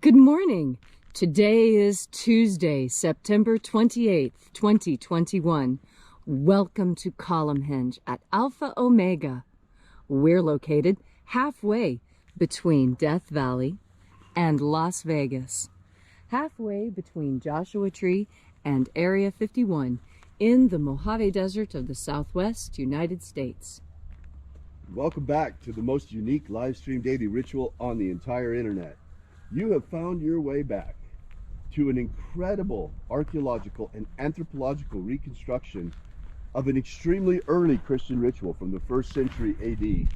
Good morning. Today is Tuesday, September 28th, 2021. Welcome to Column Hinge at Alpha Omega. We're located halfway between Death Valley and Las Vegas. Halfway between Joshua Tree and Area 51 in the Mojave Desert of the Southwest United States. Welcome back to the most unique live stream daily ritual on the entire internet. You have found your way back to an incredible archaeological and anthropological reconstruction of an extremely early Christian ritual from the 1st century AD,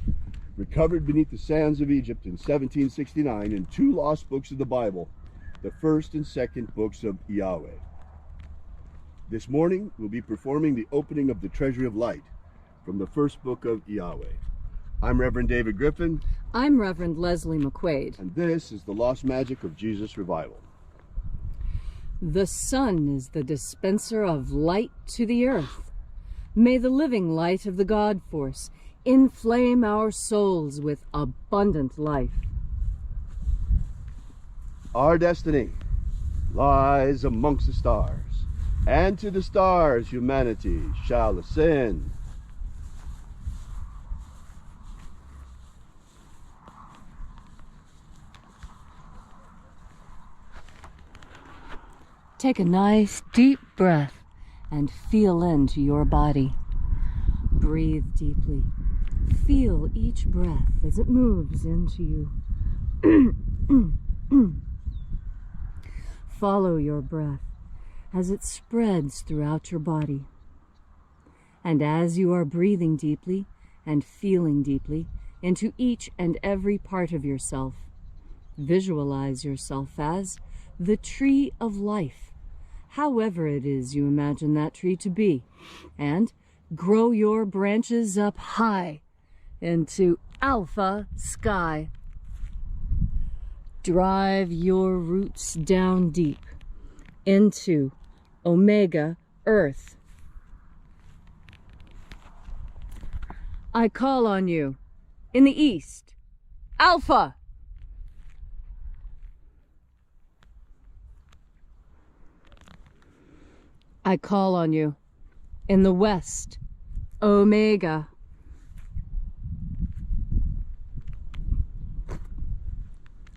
recovered beneath the sands of Egypt in 1769 in two lost books of the Bible, the 1st and 2nd books of Yahweh. This morning, we'll be performing the opening of the Treasury of Light from the 1st book of Yahweh. I'm Reverend David Griffin. I'm Reverend Leslie McQuade. And this is the Lost Magic of Jesus Revival. The sun is the dispenser of light to the earth. May the living light of the God Force inflame our souls with abundant life. Our destiny lies amongst the stars, and to the stars humanity shall ascend. Take a nice deep breath and feel into your body. Breathe deeply. Feel each breath as it moves into you. Follow your breath as it spreads throughout your body. And as you are breathing deeply and feeling deeply into each and every part of yourself, visualize yourself as the tree of life, however it is you imagine that tree to be, and grow your branches up high into alpha sky. Drive your roots down deep into omega earth. I call on you in the east, alpha. I call on you in the west, omega.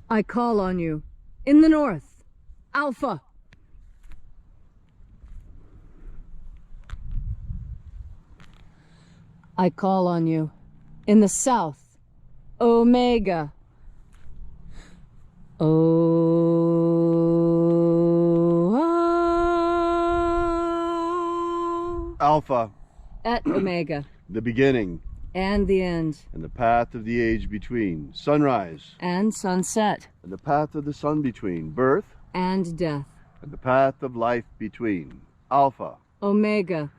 I call on you in the north, alpha. I call on you in the south, omega. Alpha. At omega. The beginning. And the end. And the path of the age between. Sunrise. And sunset. And the path of the sun between. Birth. And death. And the path of life between. Alpha. Omega.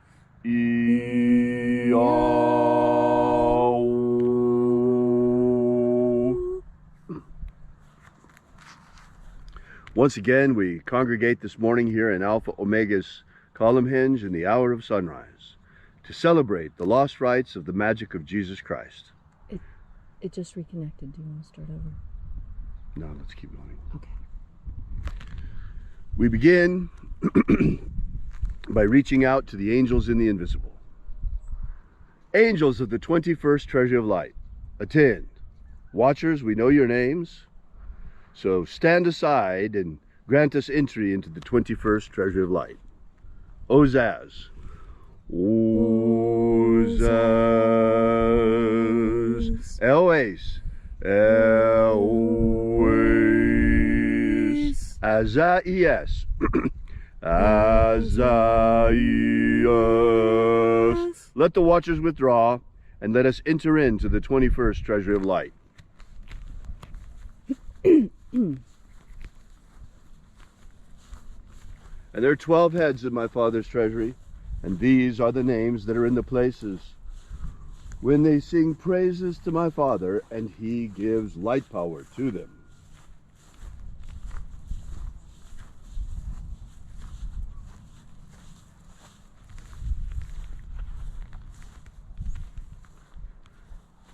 Once again, we congregate this morning here in Alpha Omega's Column Hinge in the hour of sunrise to celebrate the lost rites of the magic of Jesus Christ. It just reconnected. Do you want to start over? No, let's keep going. Okay. We begin by reaching out to the angels in the invisible. Angels of the 21st Treasury of Light, attend. Watchers, we know your names, so stand aside and grant us entry into the 21st Treasury of Light. Ozaz. Ozaz. Elwes. Elwes. Azaias. Azaias. Let the watchers withdraw and let us enter into the 21st Treasury of Light. And there are 12 heads in my Father's treasury, and these are the names that are in the places when they sing praises to my Father, and he gives light power to them.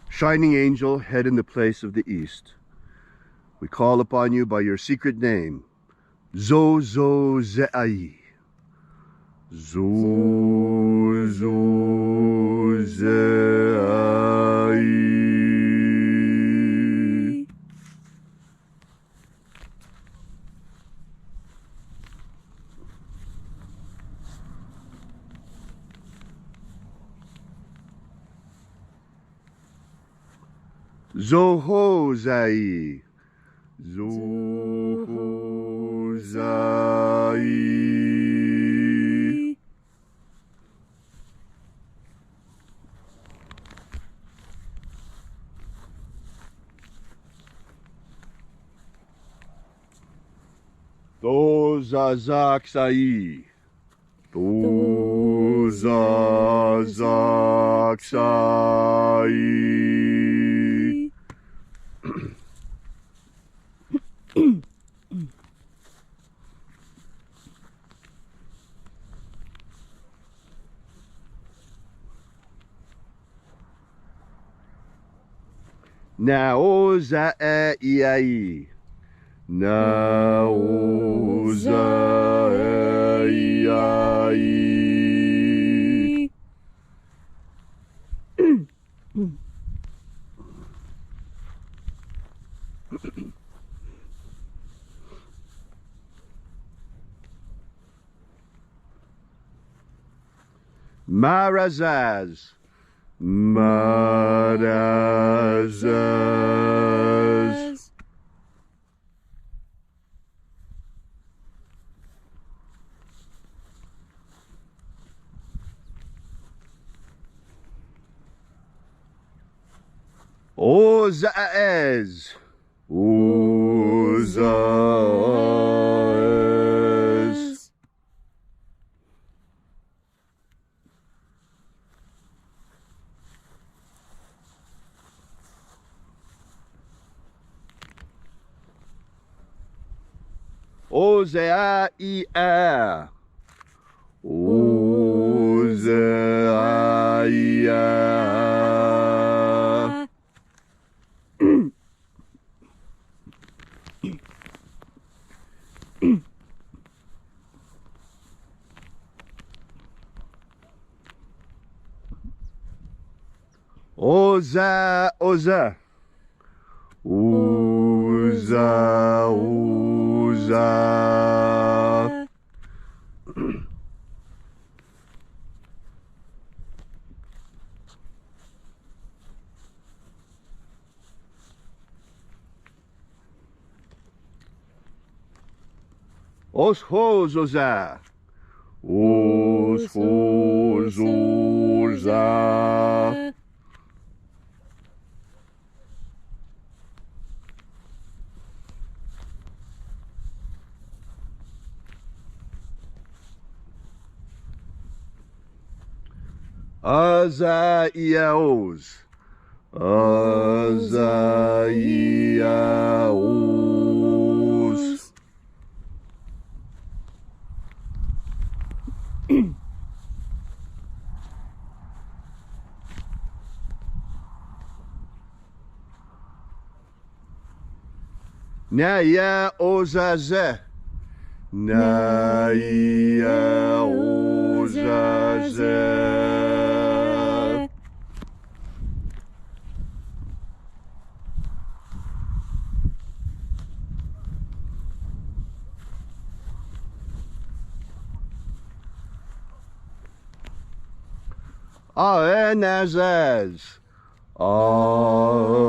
Shining angel, head in the place of the east. We call upon you by your secret name, Zozozai. Zozozai. Zohozai. Zohozai. Dozazaksai. Dozazaksai. Naozai. Naozai. Marazaz. Marazaz. Ozaez. Ozaez. Ozaia. Ozaia. Oza, Oza. Oza, Oza. Oshozoza. Oshozoza. Azaiaos. Azaiaos. Naya ozaze. Naya ozaze. Aenazaz. Aenazaz.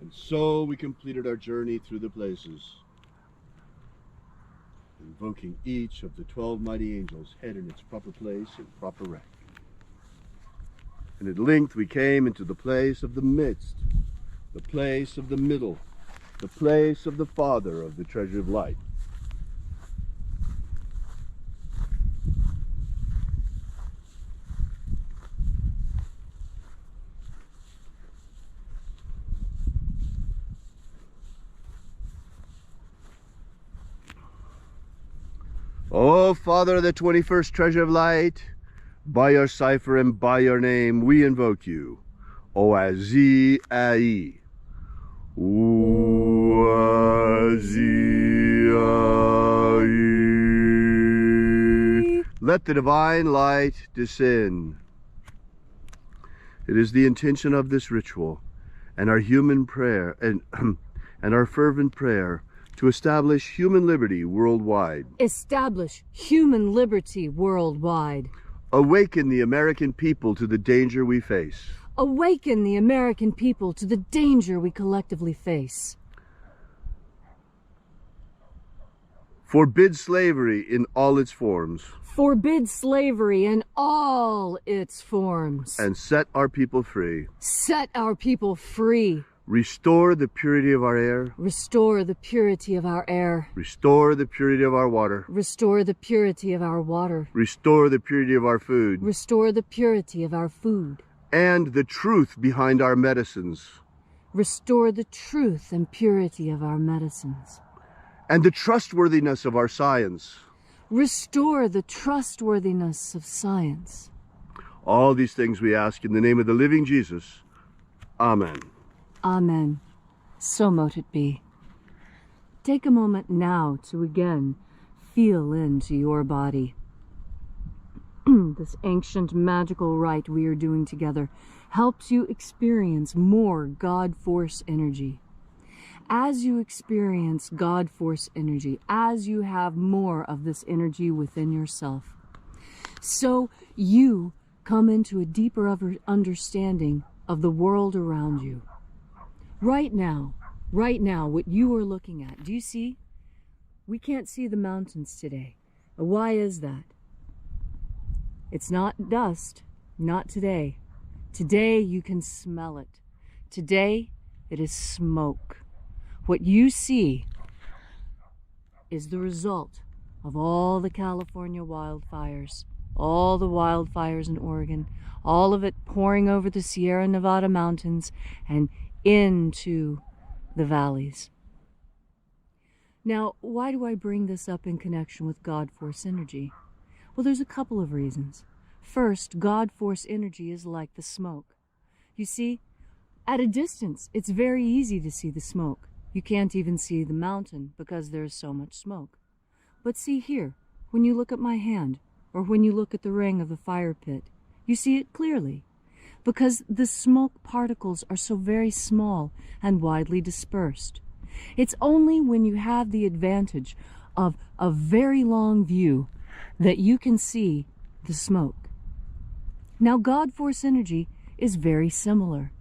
And so we completed our journey through the places, invoking each of the 12 mighty angels, head in its proper place and proper rank. And at length we came into the place of the midst, the place of the middle, the place of the Father of the treasure of light. Oh, Father of the 21st treasure of light, by your cipher and by your name, we invoke you. Oazi-ai. Oazi-ai. Let the divine light descend. It is the intention of this ritual and our human prayer and our fervent prayer to establish human liberty worldwide. Establish human liberty worldwide. Awaken the American people to the danger we face. Awaken the American people to the danger we collectively face. Forbid slavery in all its forms. Forbid slavery in all its forms. And set our people free. Set our people free. Restore the purity of our air. Restore the purity of our air. Restore the purity of our water. Restore the purity of our water. Restore the purity of our food. Restore the purity of our food. And the truth behind our medicines. Restore the truth and purity of our medicines. And the trustworthiness of our science. Restore the trustworthiness of science. All these things we ask in the name of the living Jesus. Amen. Amen. So mote it be. Take a moment now to again feel into your body. This ancient magical rite we are doing together helps you experience more God Force energy. As you experience God Force energy, as you have more of this energy within yourself, so you come into a deeper understanding of the world around you. Right now, what you are looking at, do you see? We can't see the mountains today. Why is that? It's not dust, not today. Today you can smell it. Today it is smoke. What you see is the result of all the California wildfires, all the wildfires in Oregon, all of it pouring over the Sierra Nevada mountains and into the valleys. Now, why do I bring this up in connection with God Force energy? Well, there's a couple of reasons. First, God Force energy is like the smoke. You see, at a distance, it's very easy to see the smoke. You can't even see the mountain because there's so much smoke. But see here, when you look at my hand, or when you look at the ring of the fire pit, you see it clearly, because the smoke particles are so very small and widely dispersed. It's only when you have the advantage of a very long view that you can see the smoke. Now, God Force energy is very similar.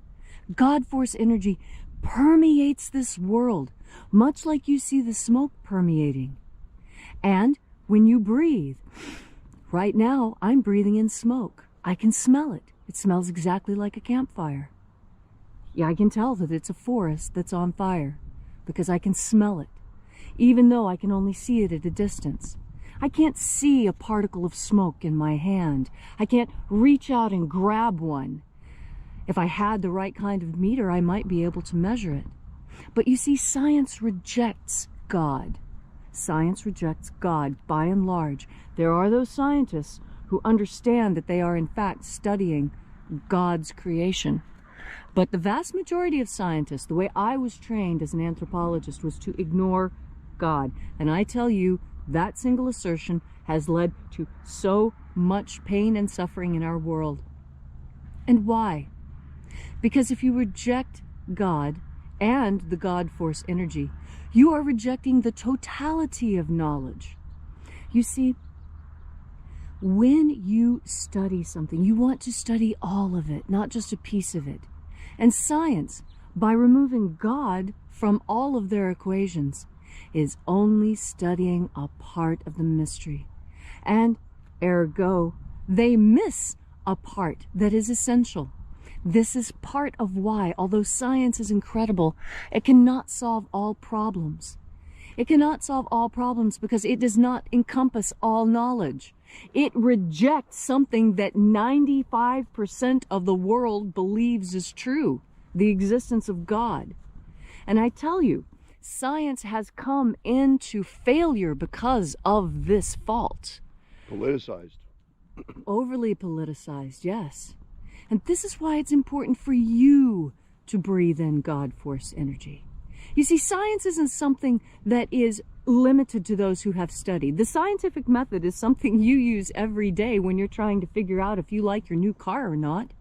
God Force energy permeates this world, much like you see the smoke permeating. And when you breathe, right now I'm breathing in smoke. I can smell it. It smells exactly like a campfire. Yeah, I can tell that it's a forest that's on fire because I can smell it, even though I can only see it at a distance. I can't see a particle of smoke in my hand. I can't reach out and grab one. If I had the right kind of meter, I might be able to measure it. But you see, science rejects God. Science rejects God by and large. There are those scientists who understand that they are in fact studying God's creation. But the vast majority of scientists, the way I was trained as an anthropologist, was to ignore God. And I tell you, that single assertion has led to so much pain and suffering in our world. And why? Because if you reject God and the God Force energy, you are rejecting the totality of knowledge. You see, when you study something, you want to study all of it, not just a piece of it. And science, by removing God from all of their equations, is only studying a part of the mystery. And ergo, they miss a part that is essential. This is part of why, although science is incredible, it cannot solve all problems. It cannot solve all problems because it does not encompass all knowledge. It rejects something that 95% of the world believes is true, the existence of God. And I tell you, science has come into failure because of this fault. Politicized. Overly politicized, yes. And this is why it's important for you to breathe in God force energy. You see, science isn't something that is limited to those who have studied. The scientific method is something you use every day when you're trying to figure out if you like your new car or not.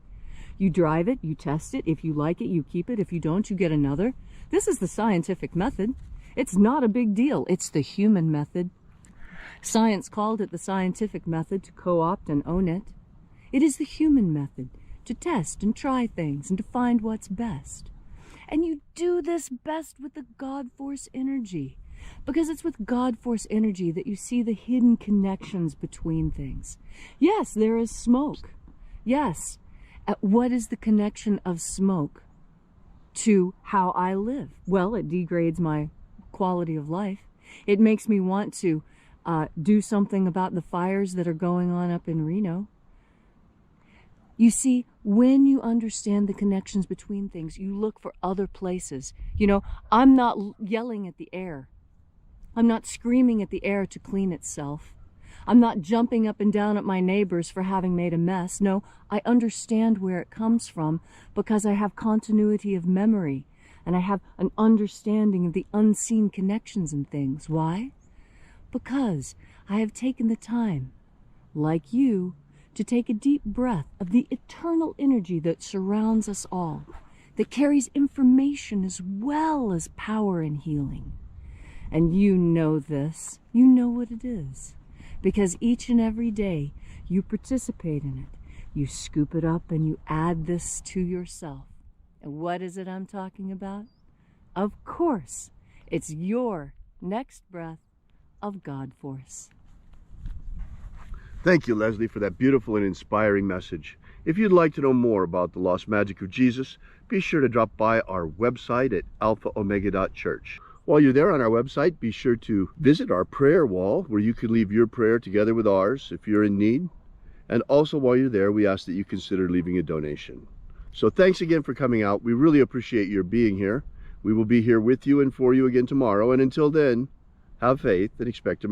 You drive it, you test it. If you like it, you keep it. If you don't, you get another. This is the scientific method. It's not a big deal. It's the human method. Science called it the scientific method to co-opt and own it. It is the human method to test and try things and to find what's best. And you do this best with the God force energy, because it's with God force energy that you see the hidden connections between things. Yes, there is smoke. Yes. What is the connection of smoke to how I live? Well, it degrades my quality of life. It makes me want to do something about the fires that are going on up in Reno. You see, when you understand the connections between things, you look for other places. You know, I'm not yelling at the air. I'm not screaming at the air to clean itself. I'm not jumping up and down at my neighbors for having made a mess. No, I understand where it comes from because I have continuity of memory and I have an understanding of the unseen connections in things. Why? Because I have taken the time, like you, to take a deep breath of the eternal energy that surrounds us all, that carries information as well as power and healing. And you know this. You know what it is. Because each and every day you participate in it. You scoop it up and you add this to yourself. And what is it I'm talking about? Of course, it's your next breath of God force. Thank you, Leslie, for that beautiful and inspiring message. If you'd like to know more about the lost magic of Jesus, be sure to drop by our website at alphaomega.church. While you're there on our website, be sure to visit our prayer wall where you can leave your prayer together with ours if you're in need. And also while you're there, we ask that you consider leaving a donation. So thanks again for coming out. We really appreciate your being here. We will be here with you and for you again tomorrow. And until then, have faith and expect a